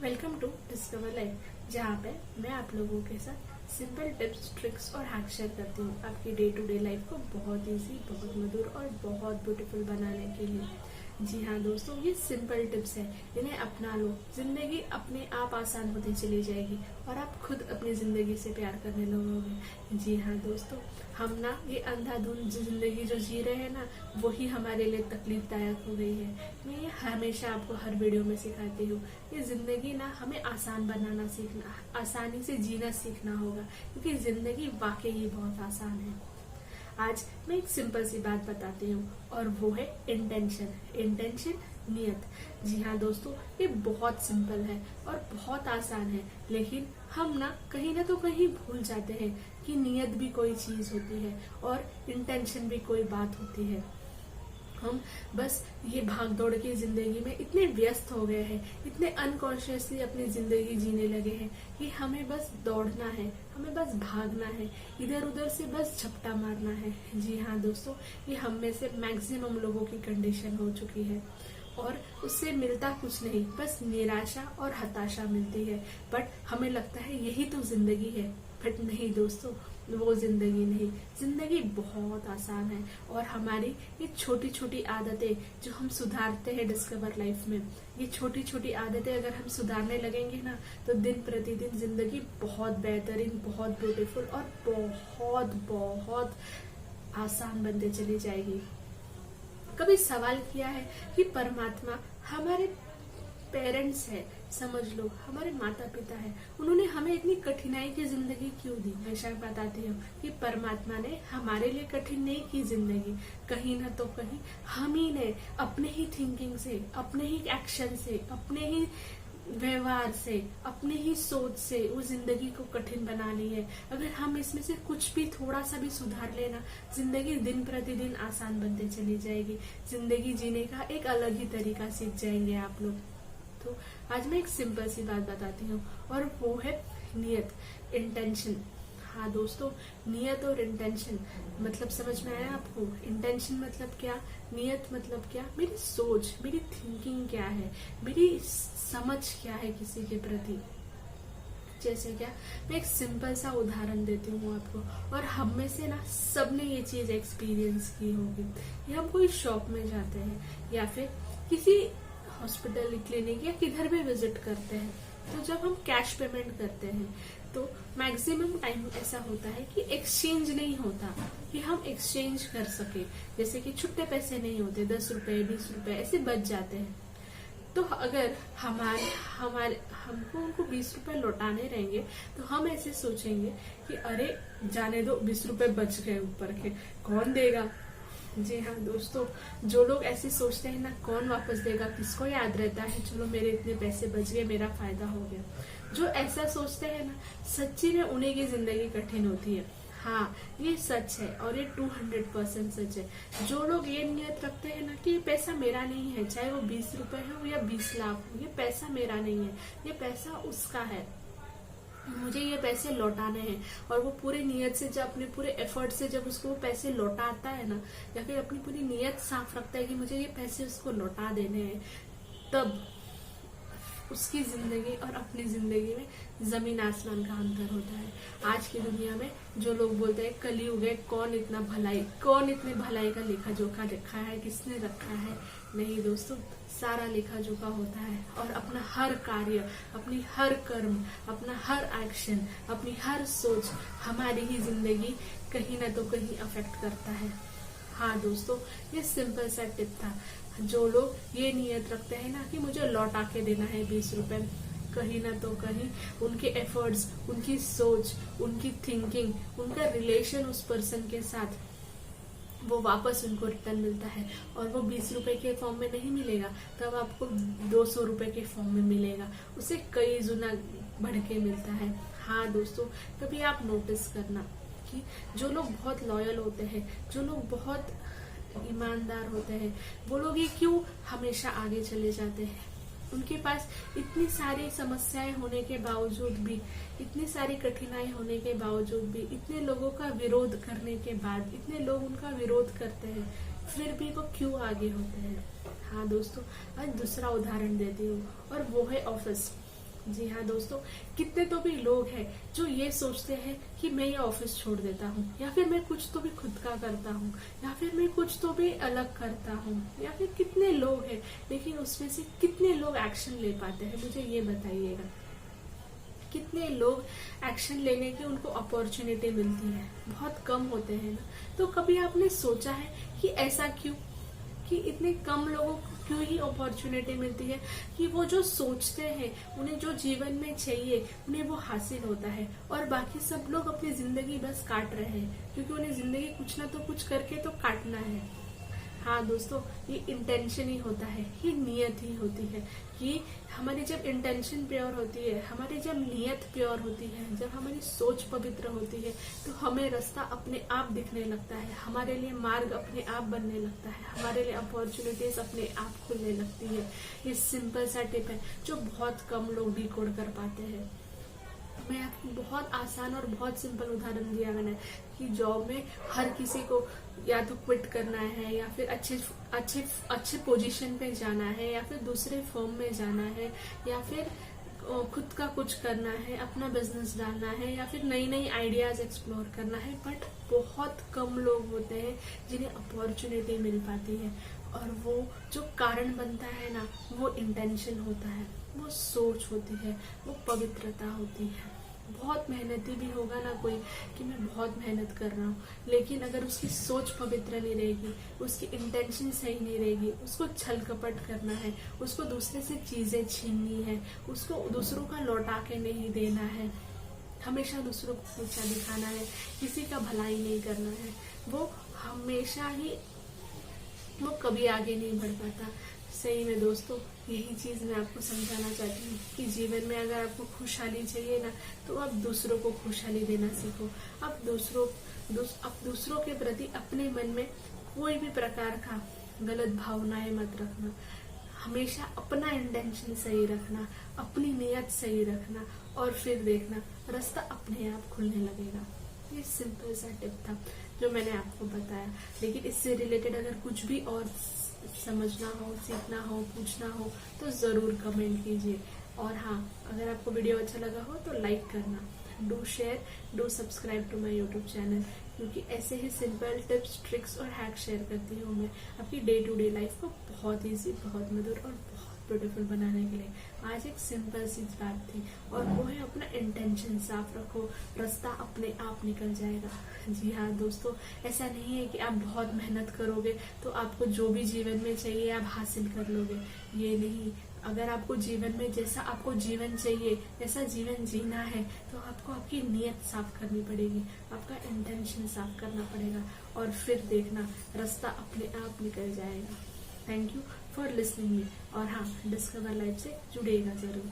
Welcome to discover life, जहाँ पे मैं आप लोगों के साथ सिंपल टिप्स, ट्रिक्स और हैक शेयर करती हूँ आपकी डे टू डे लाइफ को बहुत इजी, बहुत मधुर और बहुत ब्यूटीफुल बनाने के लिए। जी हाँ दोस्तों, ये सिंपल टिप्स है, इन्हें अपना लो, जिंदगी अपने आप आसान होती चली जाएगी और आप खुद अपनी जिंदगी से प्यार करने लगोगे। जी हाँ दोस्तों, हम ना ये अंधाधुंध जिंदगी जो जी रहे हैं ना, वही हमारे लिए तकलीफदायक हो गई है। मैं ये हमेशा आपको हर वीडियो में सिखाती हूँ। ये जिंदगी ना हमें आसान बनाना सीखना, आसानी से जीना सीखना होगा, क्योंकि जिंदगी वाकई ही बहुत आसान है। आज मैं एक सिंपल सी बात बताती हूँ और वो है इंटेंशन। इंटेंशन, नियत। जी हाँ दोस्तों, ये बहुत सिंपल है और बहुत आसान है, लेकिन हम ना तो कहीं भूल जाते हैं कि नियत भी कोई चीज होती है और इंटेंशन भी कोई बात होती है। हम बस ये भाग दौड़ की जिंदगी में इतने व्यस्त हो गए हैं, इतने अनकॉन्शियसली अपनी जिंदगी जीने लगे हैं कि हमें बस दौड़ना है, हमें बस भागना है, इधर उधर से बस झपटा मारना है। जी हाँ दोस्तों, ये हम में से मैक्सिमम लोगों की कंडीशन हो चुकी है और उससे मिलता कुछ नहीं, बस निराशा और हताशा मिलती है। बट हमें लगता है यही तो जिंदगी है, बट नहीं दोस्तों, वो जिंदगी नहीं। जिंदगी बहुत आसान है और हमारी ये छोटी छोटी आदतें जो हम सुधारते हैं डिस्कवर लाइफ में, ये छोटी छोटी आदतें अगर हम सुधारने लगेंगे ना, तो दिन प्रतिदिन जिंदगी बहुत बेहतरीन, बहुत ब्यूटीफुल और बहुत बहुत आसान बनते चली जाएगी। कभी सवाल किया है कि परमात्मा हमारे पेरेंट्स है, समझ लो हमारे माता पिता है, उन्होंने हमें इतनी कठिनाई की जिंदगी क्यों दी? हमेशा बताती हूँ कि परमात्मा ने हमारे लिए कठिन नहीं की जिंदगी, कहीं ना तो कहीं हम ही ने अपने ही थिंकिंग से, अपने ही एक्शन से, अपने ही व्यवहार से, अपने ही सोच से वो जिंदगी को कठिन बना ली है। अगर हम इसमें से कुछ भी थोड़ा सा भी सुधार लेना, जिंदगी दिन प्रतिदिन आसान बनते चली जाएगी। जिंदगी जीने का एक अलग ही तरीका सीख जाएंगे आप लोग। तो आज मैं एक सिंपल सी बात बताती हूँ और वो है नियत, इंटेंशन। हाँ दोस्तों, नियत और इंटेंशन मतलब समझ में आया आपको? इंटेंशन मतलब क्या, नियत मतलब क्या? मेरी सोच, मेरी थिंकिंग क्या है, मेरी समझ क्या है किसी के प्रति। जैसे क्या, मैं एक सिंपल सा उदाहरण देती हूँ आपको, और हम में से ना सबने ये चीज एक्सपीरियंस की होगी। कि हम कोई शॉप में जाते हैं या फिर किसी हॉस्पिटल, क्लिनिक या किधर भी विजिट करते हैं, तो जब हम कैश पेमेंट करते हैं तो मैक्सिमम टाइम ऐसा होता है कि एक्सचेंज नहीं होता, कि हम एक्सचेंज कर सके। जैसे कि छुट्टे पैसे नहीं होते, 10 रुपए 20 रुपए ऐसे बच जाते हैं। तो अगर हमारे हमारे हमको उनको 20 रुपए लौटाने रहेंगे, तो हम ऐसे सोचेंगे कि अरे जाने दो, 20 रुपए बच गए ऊपर के, कौन देगा? जी हाँ दोस्तों, जो लोग ऐसे सोचते हैं ना, कौन वापस देगा, किसको याद रहता है चलो मेरे इतने पैसे बच गए, मेरा फायदा हो गया। जो ऐसा सोचते हैं ना, सच्ची में उन्हीं की जिंदगी कठिन होती है। हाँ, ये सच है और ये 200% सच है। जो लोग ये नियत रखते हैं ना कि ये पैसा मेरा नहीं है, चाहे वो 20 रुपए हो या 20 लाख हो, ये पैसा मेरा नहीं है, ये पैसा उसका है, मुझे ये पैसे लौटाने हैं, और वो पूरी नियत से, जब अपने पूरे एफर्ट से जब उसको वो पैसे लौटाता है ना, या फिर अपनी पूरी नियत साफ रखता है कि मुझे ये पैसे उसको लौटा देने हैं, तब उसकी जिंदगी और अपनी जिंदगी में जमीन आसमान का अंतर होता है। आज की दुनिया में जो लोग बोलते हैं कलयुग है, कौन इतने भलाई का लेखा जोखा रखा है, किसने रखा है? नहीं दोस्तों, सारा लेखा जोखा होता है और अपना हर कार्य, अपनी हर कर्म, अपना हर एक्शन, अपनी हर सोच हमारी ही जिंदगी कहीं ना तो कहीं अफेक्ट करता है। हाँ दोस्तों, ये सिंपल सा टिप था। जो लोग ये नियत रखते हैं ना कि मुझे लौटा के देना है 20 रुपए, कहीं ना तो कहीं उनके एफर्ट्स, उनकी सोच, उनकी थिंकिंग, उनका रिलेशन उस पर्सन के साथ, वो वापस उनको रिटर्न मिलता है। और वो 20 रुपए के फॉर्म में नहीं मिलेगा, तब आपको 200 रुपए के फॉर्म में मिलेगा, उसे कई गुना बढ़ के मिलता है। हाँ दोस्तों, कभी आप नोटिस करना कि जो लोग बहुत लॉयल होते हैं, जो लोग बहुत ईमानदार होते हैं, वो लोग ये क्यों हमेशा आगे चले जाते हैं? उनके पास इतनी सारी समस्याएं होने के बावजूद भी, इतनी सारी कठिनाई होने के बावजूद भी, इतने लोगों का विरोध करने के बाद, इतने लोग उनका विरोध करते हैं, फिर भी वो क्यों आगे होते हैं? हाँ दोस्तों, आज दूसरा उदाहरण देती हूँ और वो है ऑफिस। जी हाँ दोस्तों, कितने तो भी लोग हैं जो ये सोचते हैं कि मैं ये ऑफिस छोड़ देता हूँ, या फिर मैं कुछ तो भी खुद का करता हूँ, या फिर मैं कुछ तो भी अलग करता हूँ, या फिर कितने लोग हैं, लेकिन उसमें से कितने लोग एक्शन ले पाते हैं, मुझे ये बताइएगा। कितने लोग एक्शन लेने की उनको अपॉर्चुनिटी मिलती है, बहुत कम होते हैं ना। तो कभी आपने सोचा है कि ऐसा क्यों, कि इतने कम लोगों को क्यों ही अपॉर्चुनिटी मिलती है, कि वो जो सोचते हैं, उन्हें जो जीवन में चाहिए, उन्हें वो हासिल होता है, और बाकी सब लोग अपनी जिंदगी बस काट रहे हैं, क्योंकि उन्हें जिंदगी कुछ ना तो कुछ करके तो काटना है। हाँ दोस्तों, ये इंटेंशन ही होता है, ये नियत ही होती है, कि हमारी जब इंटेंशन प्योर होती है, हमारी जब नियत प्योर होती है, जब हमारी सोच पवित्र होती है, तो हमें रास्ता अपने आप दिखने लगता है, हमारे लिए मार्ग अपने आप बनने लगता है, हमारे लिए अपॉर्चुनिटीज अपने आप खुलने लगती है। ये सिंपल सा टिप है जो बहुत कम लोग डिकोड कर पाते हैं। मैं आपको बहुत आसान और बहुत सिंपल उदाहरण दिया मैंने, कि जॉब में हर किसी को या तो क्विट करना है, या फिर अच्छे अच्छे अच्छे पोजीशन पे जाना है, या फिर दूसरे फर्म में जाना है, या फिर खुद का कुछ करना है, अपना बिजनेस डालना है, या फिर नई नई आइडियाज एक्सप्लोर करना है। बट बहुत कम लोग होते हैं जिन्हें अपॉर्चुनिटी मिल पाती है, और वो जो कारण बनता है ना, वो इंटेंशन होता है, वो सोच होती है, वो पवित्रता होती है। बहुत मेहनती भी होगा ना कोई, कि मैं बहुत मेहनत कर रहा हूँ, लेकिन अगर उसकी सोच पवित्र नहीं रहेगी, उसकी इंटेंशन सही नहीं रहेगी, उसको छल कपट करना है, उसको दूसरे से चीजें छीननी है, उसको दूसरों का लौटा के नहीं देना है, हमेशा दूसरों को ऊंचा दिखाना है, किसी का भलाई नहीं करना है, वो हमेशा ही, वो कभी आगे नहीं बढ़ पाता। सही में दोस्तों, यही चीज मैं आपको समझाना चाहती हूँ, कि जीवन में अगर आपको खुशहाली चाहिए ना, तो आप दूसरों को खुशहाली देना सीखो। आप दूसरों के प्रति अपने मन में कोई भी प्रकार का गलत भावनाएं मत रखना। हमेशा अपना इंटेंशन सही रखना, अपनी नियत सही रखना, और फिर देखना रास्ता अपने आप खुलने लगेगा। ये सिंपल सा टिप था जो मैंने आपको बताया, लेकिन इससे रिलेटेड अगर कुछ भी और समझना हो, सीखना हो, पूछना हो, तो जरूर कमेंट कीजिए। और हाँ, अगर आपको वीडियो अच्छा लगा हो तो लाइक करना, do share, do subscribe to my YouTube channel, क्योंकि ऐसे ही सिंपल टिप्स, ट्रिक्स और हैक शेयर करती हूँ मैं आपकी डे टू डे लाइफ को बहुत ईजी, बहुत मधुर और बहुत ब्यूटीफुल बनाने के लिए। आज एक सिंपल सी बात थी, और वो है अपना इंटेंशन साफ रखो, रास्ता अपने आप निकल जाएगा। जी हाँ दोस्तों, ऐसा नहीं है कि आप बहुत मेहनत करोगे तो आपको जो भी जीवन में चाहिए आप हासिल कर लोगे, ये नहीं। अगर आपको जीवन में जैसा आपको जीवन चाहिए, जैसा जीवन जीना है, तो आपको आपकी नियत साफ करनी पड़ेगी, आपका इंटेंशन साफ करना पड़ेगा, और फिर देखना रास्ता अपने आप निकल जाएगा। Thank you for listening me, और हाँ, डिस्कवर लाइफ से जुड़ेगा जरूर।